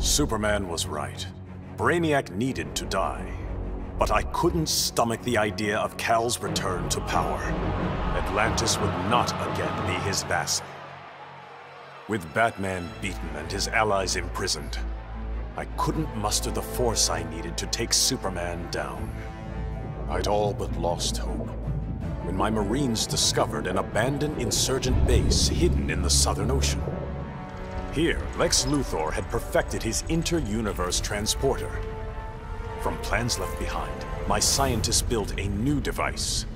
Superman was right. Brainiac needed to die. But I couldn't stomach the idea of Kal's return to power. Atlantis would not again be his vassal. With Batman beaten and his allies imprisoned, I couldn't muster the force I needed to take Superman down. I'd all but lost hope when my Marines discovered an abandoned insurgent base hidden in the Southern Ocean. Here, Lex Luthor had perfected his inter-universe transporter. From plans left behind, my scientists built a new device.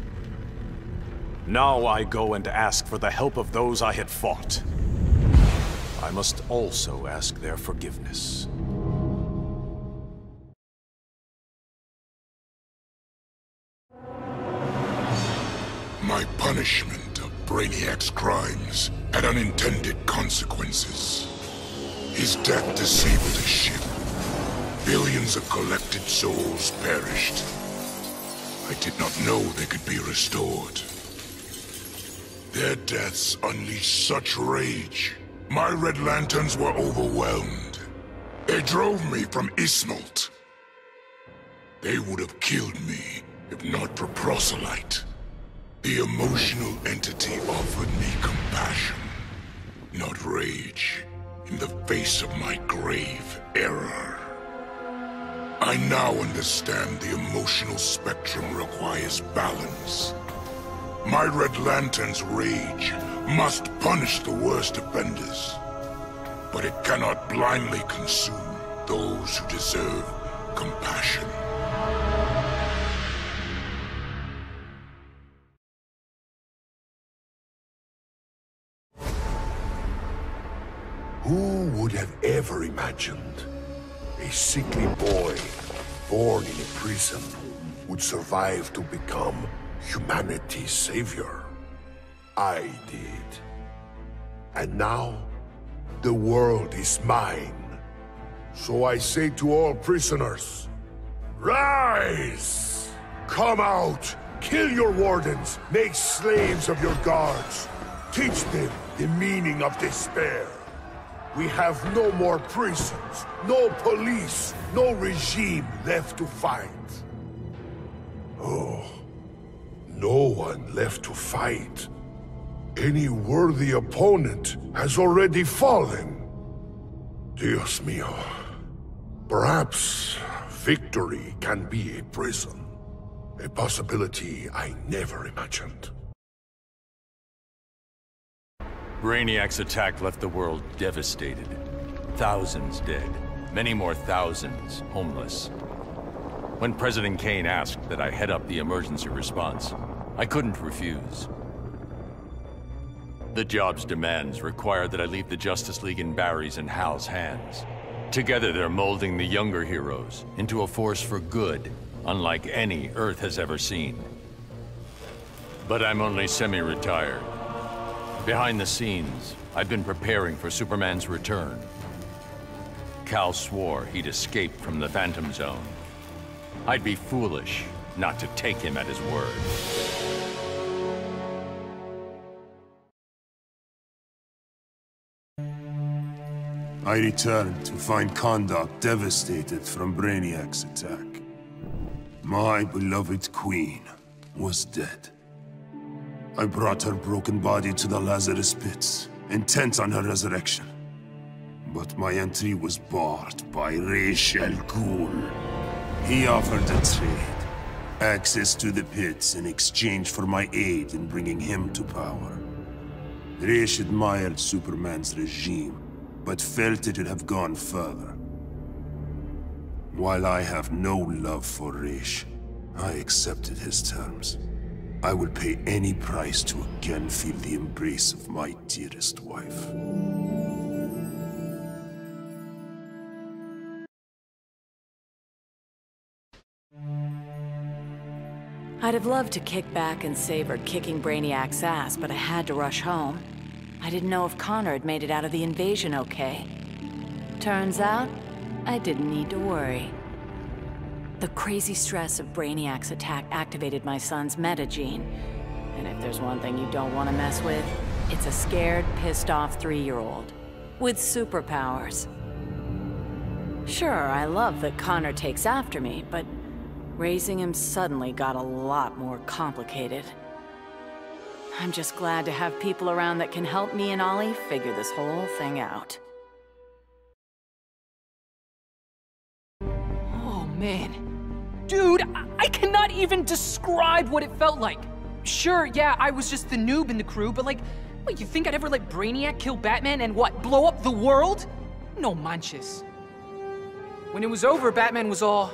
Now I go and ask for the help of those I had fought. I must also ask their forgiveness. My punishment of Brainiac's crimes had unintended consequences. His death disabled his ship. Billions of collected souls perished. I did not know they could be restored. Their deaths unleashed such rage. My Red Lanterns were overwhelmed. They drove me from Ismalt. They would have killed me if not for Proselyte. The emotional entity offered me compassion, not rage, in the face of my grave error. I now understand the emotional spectrum requires balance. My Red Lantern's rage must punish the worst offenders, but it cannot blindly consume those who deserve compassion. Who would have ever imagined a sickly boy born in a prison would survive to become humanity's savior? I did. And now, the world is mine. So I say to all prisoners, rise! Come out! Kill your wardens! Make slaves of your guards! Teach them the meaning of despair! We have no more prisons, no police, no regime left to fight. Oh, no one left to fight. Any worthy opponent has already fallen. Dios mío. Perhaps victory can be a prison. A possibility I never imagined. Brainiac's attack left the world devastated. Thousands dead. Many more thousands homeless. When President Kane asked that I head up the emergency response, I couldn't refuse. The job's demands required that I leave the Justice League in Barry's and Hal's hands. Together they're molding the younger heroes into a force for good, unlike any Earth has ever seen. But I'm only semi-retired. Behind the scenes, I've been preparing for Superman's return. Kal swore he'd escaped from the Phantom Zone. I'd be foolish not to take him at his word. I returned to find Kahndaq devastated from Brainiac's attack. My beloved queen was dead. I brought her broken body to the Lazarus pits, intent on her resurrection. But my entry was barred by Ra's al Ghul. He offered a trade. Access to the pits in exchange for my aid in bringing him to power. Ra's admired Superman's regime, but felt it should have gone further. While I have no love for Ra's, I accepted his terms. I will pay any price to again feel the embrace of my dearest wife. I'd have loved to kick back and savor kicking Brainiac's ass, but I had to rush home. I didn't know if Connor had made it out of the invasion okay. Turns out, I didn't need to worry. The crazy stress of Brainiac's attack activated my son's metagene. And if there's one thing you don't want to mess with, it's a scared, pissed-off 3-year-old. With superpowers. Sure, I love that Connor takes after me, but raising him suddenly got a lot more complicated. I'm just glad to have people around that can help me and Ollie figure this whole thing out. Oh, man. Dude, I cannot even describe what it felt like. Sure, yeah, I was just the noob in the crew, but like, what, you think I'd ever let Brainiac kill Batman and what, blow up the world? No manches. When it was over, Batman was all...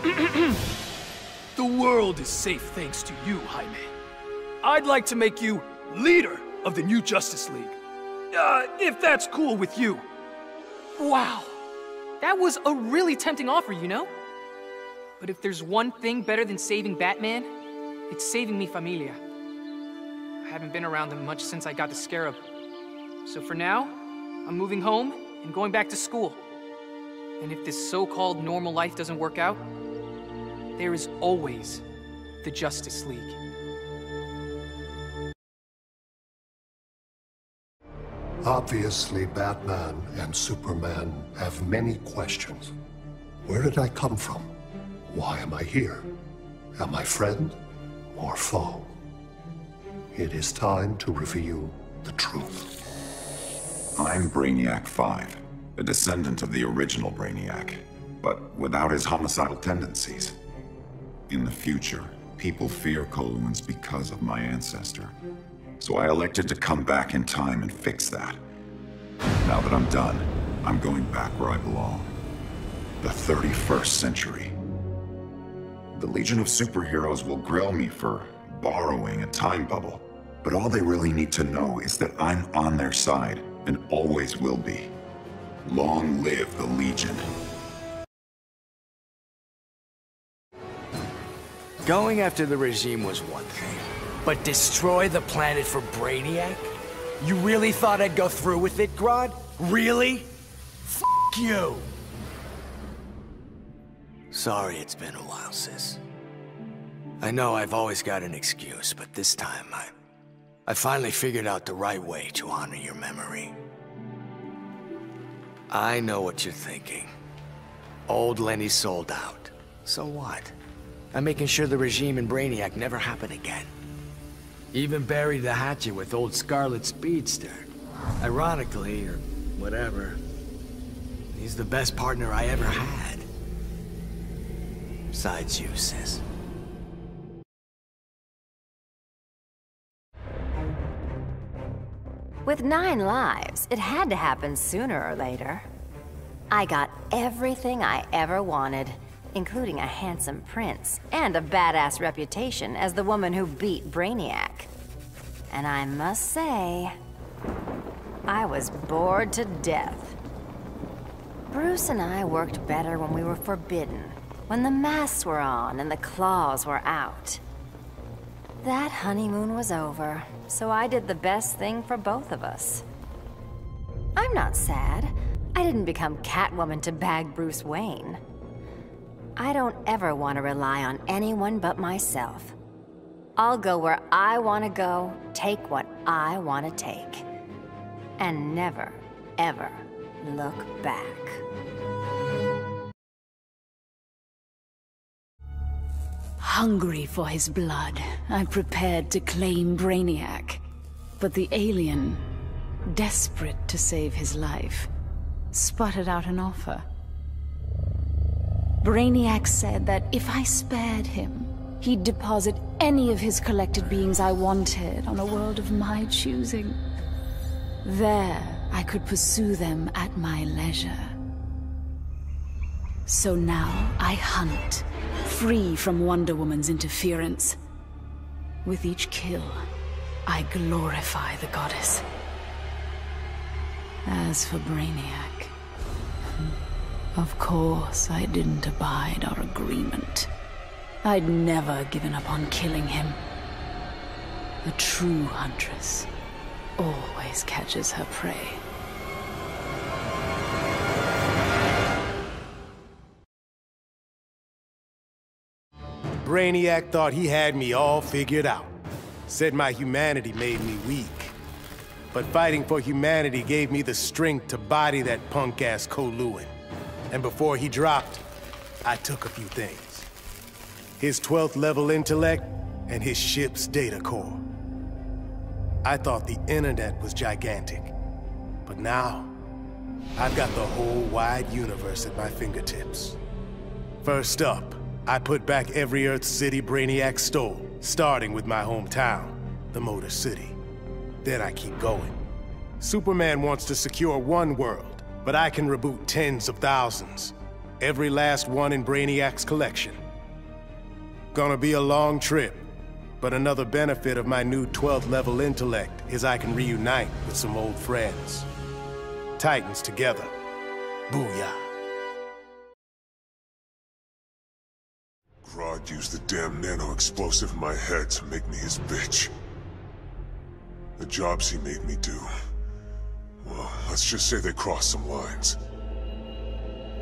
The world is safe thanks to you, Jaime. I'd like to make you leader of the new Justice League. If that's cool with you. Wow. That was a really tempting offer, you know? But if there's one thing better than saving Batman, it's saving mi familia. I haven't been around them much since I got the Scarab. So for now, I'm moving home and going back to school. And if this so-called normal life doesn't work out, there is always the Justice League. Obviously, Batman and Superman have many questions. Where did I come from? Why am I here? Am I friend or foe? It is time to reveal the truth. I'm Brainiac 5, a descendant of the original Brainiac, but without his homicidal tendencies. In the future, people fear Coluans because of my ancestor. So I elected to come back in time and fix that. Now that I'm done, I'm going back where I belong. The 31st century. The Legion of Superheroes will grill me for borrowing a time bubble, but all they really need to know is that I'm on their side and always will be. Long live the Legion. Going after the regime was one thing, but destroy the planet for Brainiac? You really thought I'd go through with it, Grodd? Really? F*** you! Sorry it's been a while, sis. I know I've always got an excuse, but this time I finally figured out the right way to honor your memory. I know what you're thinking. Old Lenny sold out. So what? I'm making sure the regime and Brainiac never happen again. Even buried the hatchet with old Scarlet Speedster. Ironically, or whatever, he's the best partner I ever had. Besides you, sis. With 9 lives, it had to happen sooner or later. I got everything I ever wanted, including a handsome prince and a badass reputation as the woman who beat Brainiac. And I must say, I was bored to death. Bruce and I worked better when we were forbidden, when the masks were on and the claws were out. That honeymoon was over, so I did the best thing for both of us. I'm not sad. I didn't become Catwoman to bag Bruce Wayne. I don't ever want to rely on anyone but myself. I'll go where I want to go, take what I want to take. And never, ever look back. Hungry for his blood, I prepared to claim Brainiac. But the alien, desperate to save his life, sputtered out an offer. Brainiac said that if I spared him, he'd deposit any of his collected beings I wanted on a world of my choosing. There, I could pursue them at my leisure. So now I hunt, free from Wonder Woman's interference. With each kill, I glorify the goddess. As for Brainiac, of course I didn't abide our agreement. I'd never given up on killing him. A true huntress always catches her prey. Brainiac thought he had me all figured out. Said my humanity made me weak. But fighting for humanity gave me the strength to body that punk-ass Coluan. And before he dropped, I took a few things. His 12th level intellect and his ship's data core. I thought the internet was gigantic, but now I've got the whole wide universe at my fingertips. First up, I put back every Earth city Brainiac stole, starting with my hometown, the Motor City. Then I keep going. Superman wants to secure one world, but I can reboot tens of thousands. Every last one in Brainiac's collection. Gonna be a long trip, but another benefit of my new 12th level intellect is I can reunite with some old friends. Titans together. Booyah. Grodd used the damn nano-explosive in my head to make me his bitch. The jobs he made me do, well, let's just say they crossed some lines.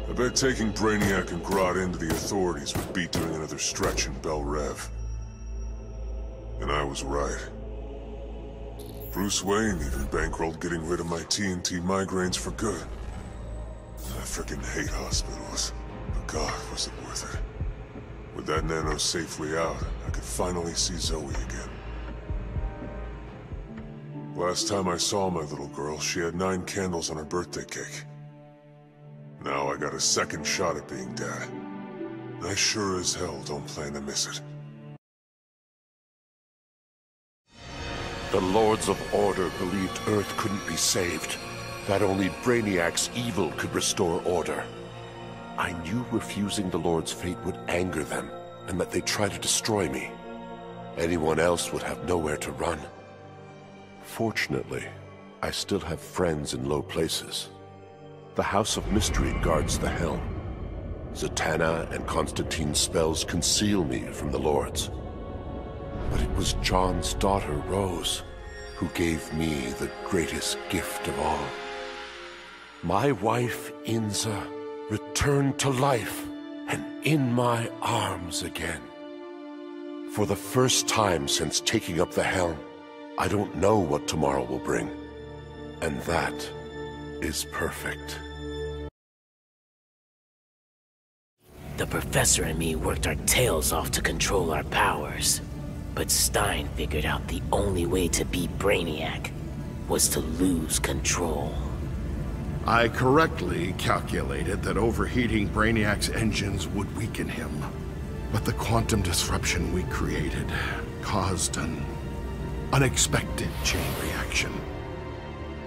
I bet taking Brainiac and Grodd into the authorities would beat doing another stretch in Bel Rev. And I was right. Bruce Wayne even bankrolled getting rid of my TNT migraines for good. I frickin' hate hospitals, but God, was it worth it. With that nano safely out, I could finally see Zoe again. Last time I saw my little girl, she had 9 candles on her birthday cake. Now I got a second shot at being dad. And I sure as hell don't plan to miss it. The Lords of Order believed Earth couldn't be saved, that only Brainiac's evil could restore order. I knew refusing the Lord's fate would anger them, and that they'd try to destroy me. Anyone else would have nowhere to run. Fortunately, I still have friends in low places. The House of Mystery guards the helm. Zatanna and Constantine's spells conceal me from the Lords. But it was John's daughter, Rose, who gave me the greatest gift of all. My wife, Inza, returned to life and in my arms again. For the first time since taking up the helm, I don't know what tomorrow will bring. And that is perfect. The Professor and me worked our tails off to control our powers. But Stein figured out the only way to beat Brainiac was to lose control. I correctly calculated that overheating Brainiac's engines would weaken him. But the quantum disruption we created caused an unexpected chain reaction.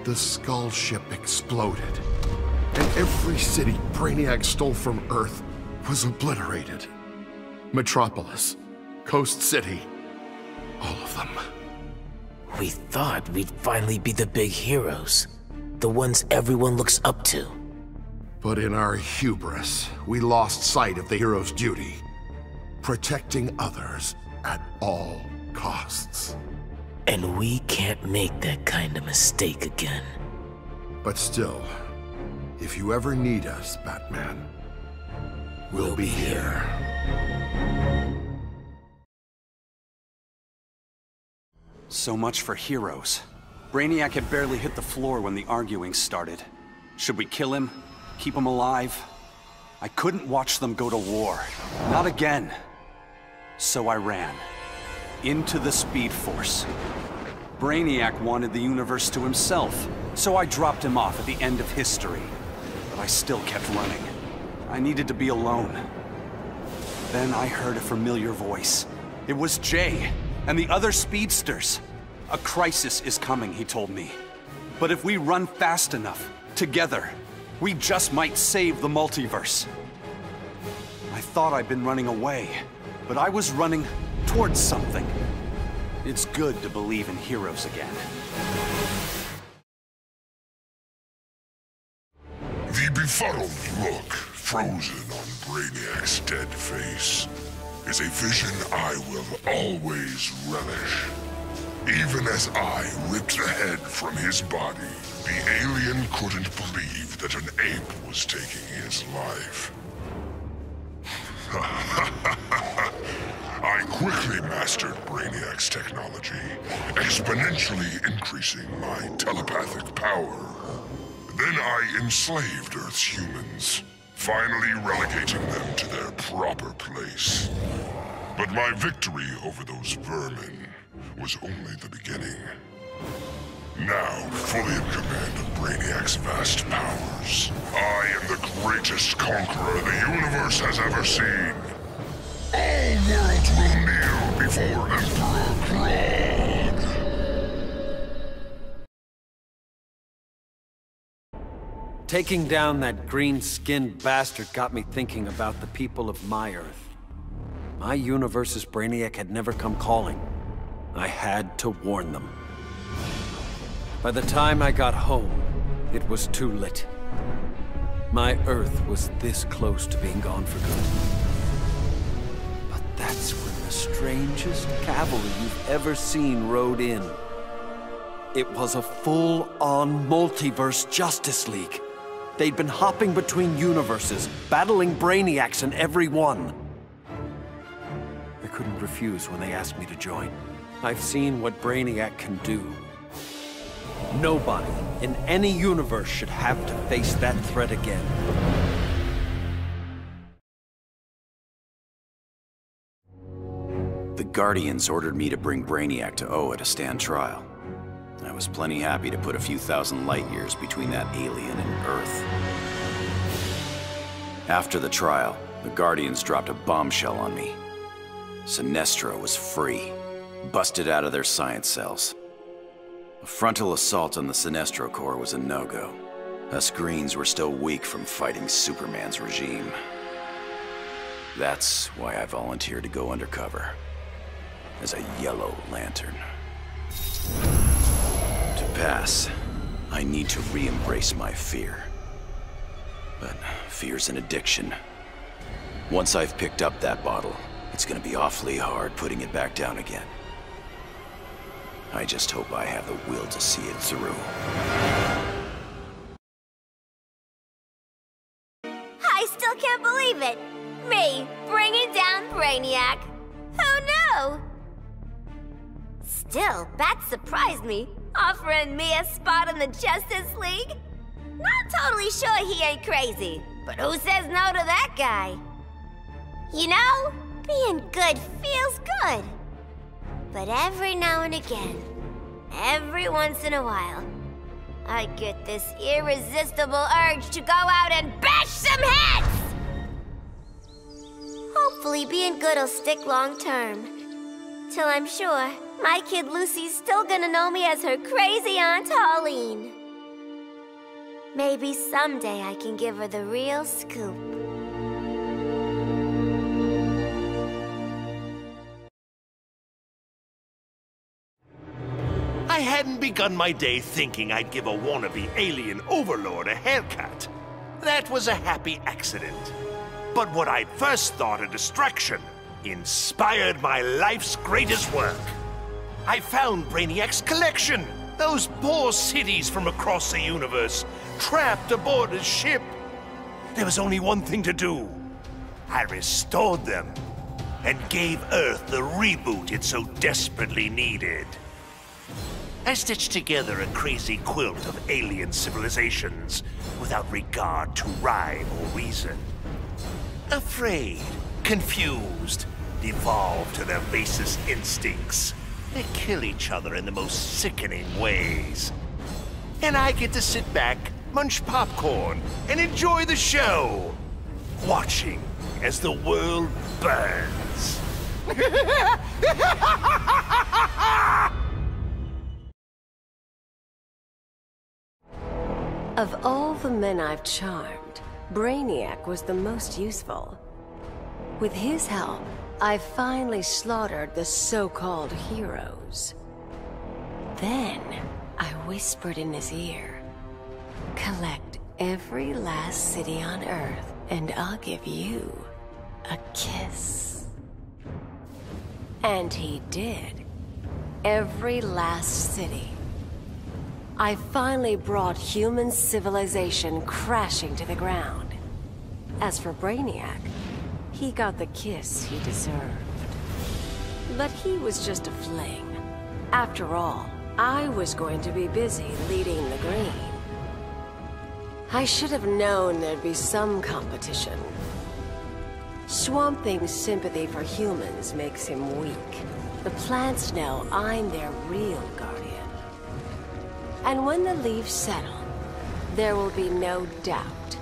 The Skull ship exploded, and every city Brainiac stole from Earth was obliterated. Metropolis, Coast City, all of them. We thought we'd finally be the big heroes. The ones everyone looks up to. But in our hubris, we lost sight of the hero's duty. Protecting others at all costs. And we can't make that kind of mistake again. But still, if you ever need us, Batman, we'll be here. So much for heroes. Brainiac had barely hit the floor when the arguing started. Should we kill him? Keep him alive? I couldn't watch them go to war. Not again. So I ran. Into the Speed Force. Brainiac wanted the universe to himself, so I dropped him off at the end of history. But I still kept running. I needed to be alone. Then I heard a familiar voice. It was Jay, and the other speedsters. A crisis is coming, he told me. But if we run fast enough, together, we just might save the multiverse. I thought I'd been running away, but I was running towards something. It's good to believe in heroes again. The befuddled look frozen on Brainiac's dead face is a vision I will always relish. Even as I ripped the head from his body, the alien couldn't believe that an ape was taking his life. I quickly mastered Brainiac's technology, exponentially increasing my telepathic power. Then I enslaved Earth's humans, finally relegating them to their proper place. But my victory over those vermin was only the beginning. Now, fully in command of Brainiac's vast powers, I am the greatest conqueror the universe has ever seen. All worlds will kneel before Emperor Grodd. Taking down that green-skinned bastard got me thinking about the people of my Earth. My universe's Brainiac had never come calling. I had to warn them. By the time I got home, it was too late. My Earth was this close to being gone for good. But that's when the strangest cavalry you've ever seen rode in. It was a full-on multiverse Justice League. They'd been hopping between universes, battling Brainiacs in every one. I couldn't refuse when they asked me to join. I've seen what Brainiac can do. Nobody in any universe should have to face that threat again. The Guardians ordered me to bring Brainiac to Oa to stand trial. I was plenty happy to put a few thousand light years between that alien and Earth. After the trial, the Guardians dropped a bombshell on me. Sinestro was free, busted out of their science cells. A frontal assault on the Sinestro Corps was a no-go. Us Greens were still weak from fighting Superman's regime. That's why I volunteered to go undercover as a Yellow Lantern. To pass, I need to re-embrace my fear. But fear's an addiction. Once I've picked up that bottle, it's gonna be awfully hard putting it back down again. I just hope I have the will to see it through. I still can't believe it! Me, bringing down Brainiac! Who knew? Still, Bat surprised me, offering me a spot in the Justice League. Not totally sure he ain't crazy, but who says no to that guy? You know, being good feels good. But every now and again, every once in a while, I get this irresistible urge to go out and bash some heads! Hopefully being good will stick long term. Till I'm sure my kid Lucy's still gonna know me as her crazy Aunt Pauline. Maybe someday I can give her the real scoop. I hadn't begun my day thinking I'd give a wannabe alien overlord a haircut. That was a happy accident. But what I'd first thought a distraction inspired my life's greatest work. I found Brainiac's collection. Those poor cities from across the universe, trapped aboard his ship. There was only one thing to do. I restored them and gave Earth the reboot it so desperately needed. I stitched together a crazy quilt of alien civilizations without regard to rhyme or reason. Afraid, confused, devolved to their basest instincts. They kill each other in the most sickening ways. And I get to sit back, munch popcorn, and enjoy the show, watching as the world burns. Of all the men I've charmed, Brainiac was the most useful. With his help, I finally slaughtered the so-called heroes. Then, I whispered in his ear, "Collect every last city on Earth, and I'll give you a kiss." And he did. Every last city. I finally brought human civilization crashing to the ground. As for Brainiac, he got the kiss he deserved. But he was just a fling. After all, I was going to be busy leading the Green. I should have known there'd be some competition. Swamp Thing's sympathy for humans makes him weak. The plants know I'm their real guardian. And when the leaves settle, there will be no doubt.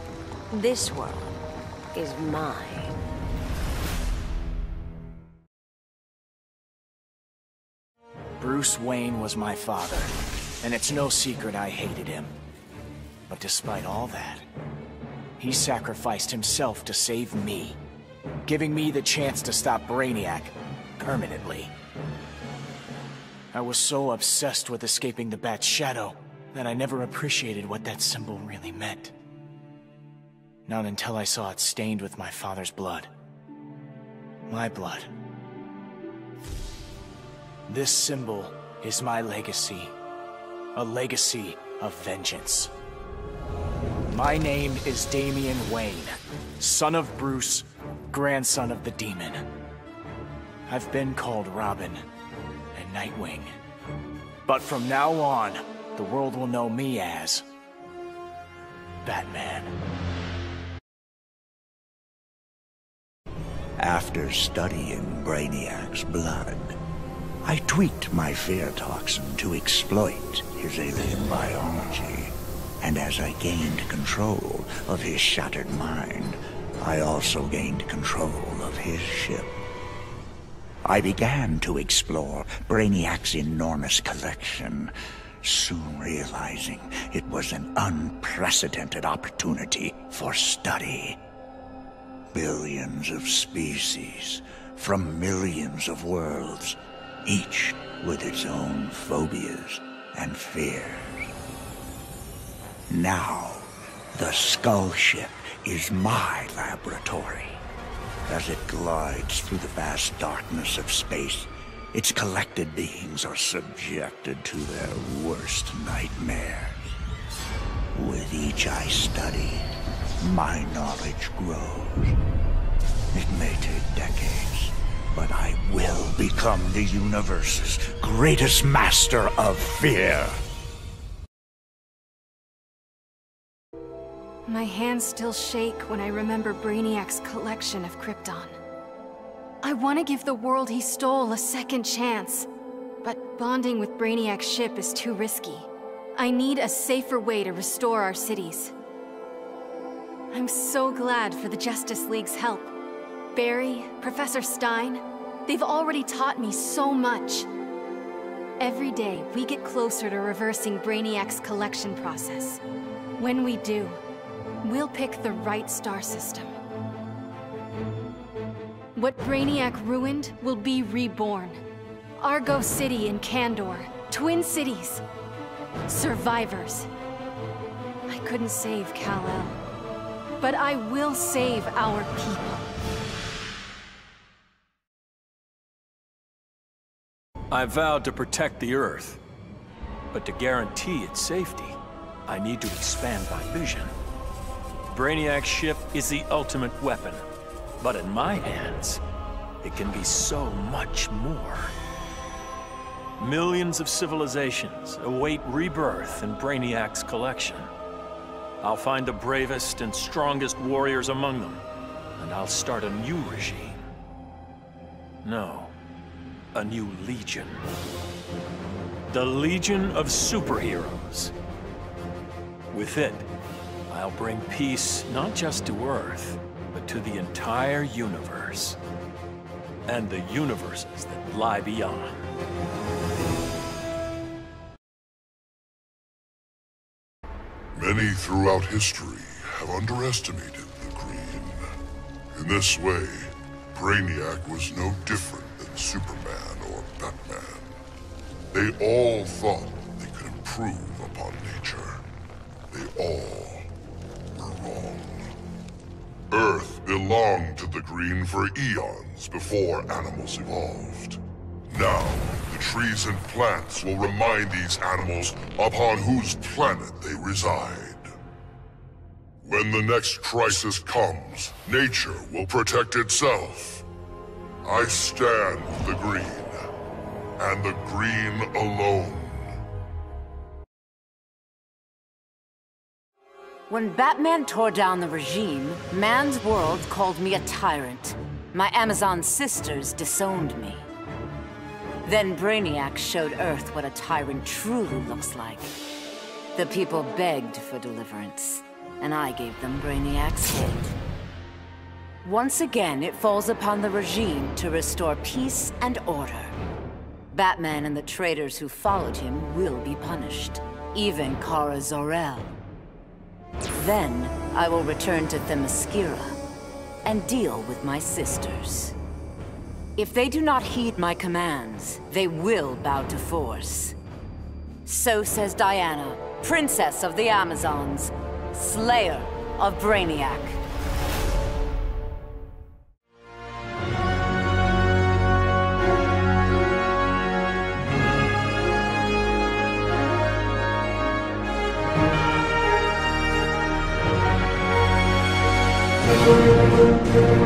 This world is mine. Bruce Wayne was my father, and it's no secret I hated him. But despite all that, he sacrificed himself to save me, giving me the chance to stop Brainiac permanently. I was so obsessed with escaping the Bat's shadow that I never appreciated what that symbol really meant. Not until I saw it stained with my father's blood. My blood. This symbol is my legacy. A legacy of vengeance. My name is Damian Wayne, son of Bruce, grandson of the Demon. I've been called Robin and Nightwing. But from now on, the world will know me as Batman. After studying Brainiac's blood, I tweaked my fear toxin to exploit his alien biology. And as I gained control of his shattered mind, I also gained control of his ship. I began to explore Brainiac's enormous collection, soon realizing it was an unprecedented opportunity for study. Billions of species from millions of worlds, each with its own phobias and fears. Now, the Skull Ship is my laboratory. As it glides through the vast darkness of space, its collected beings are subjected to their worst nightmares. With each I study, my knowledge grows. It may take decades, but I will become the universe's greatest master of fear. My hands still shake when I remember Brainiac's collection of Krypton. I want to give the world he stole a second chance, but bonding with Brainiac's ship is too risky. I need a safer way to restore our cities. I'm so glad for the Justice League's help. Barry, Professor Stein, they've already taught me so much. Every day, we get closer to reversing Brainiac's collection process. When we do, we'll pick the right star system. What Brainiac ruined will be reborn. Argo City and Kandor, Twin Cities. Survivors. I couldn't save Kal-El, but I will save our people. I vowed to protect the Earth, but to guarantee its safety, I need to expand my vision. Brainiac's ship is the ultimate weapon, but in my hands, it can be so much more. Millions of civilizations await rebirth in Brainiac's collection. I'll find the bravest and strongest warriors among them, and I'll start a new regime. No, a new legion. The Legion of Superheroes. With it, I'll bring peace not just to Earth, but to the entire universe. And the universes that lie beyond. Many throughout history have underestimated the Green. In this way, Brainiac was no different than Superman or Batman. They all thought they could improve upon nature. They all were wrong. Earth belonged to the Green for eons before animals evolved. Now, the trees and plants will remind these animals upon whose planet they reside. When the next crisis comes, nature will protect itself. I stand with the Green, and the Green alone. When Batman tore down the regime, man's world called me a tyrant. My Amazon sisters disowned me. Then Brainiac showed Earth what a tyrant truly looks like. The people begged for deliverance, and I gave them Brainiac's head. Once again, it falls upon the regime to restore peace and order. Batman and the traitors who followed him will be punished, even Kara Zor-El. Then, I will return to Themyscira and deal with my sisters. If they do not heed my commands, they will bow to force. So says Diana, Princess of the Amazons, Slayer of Brainiac. Thank you.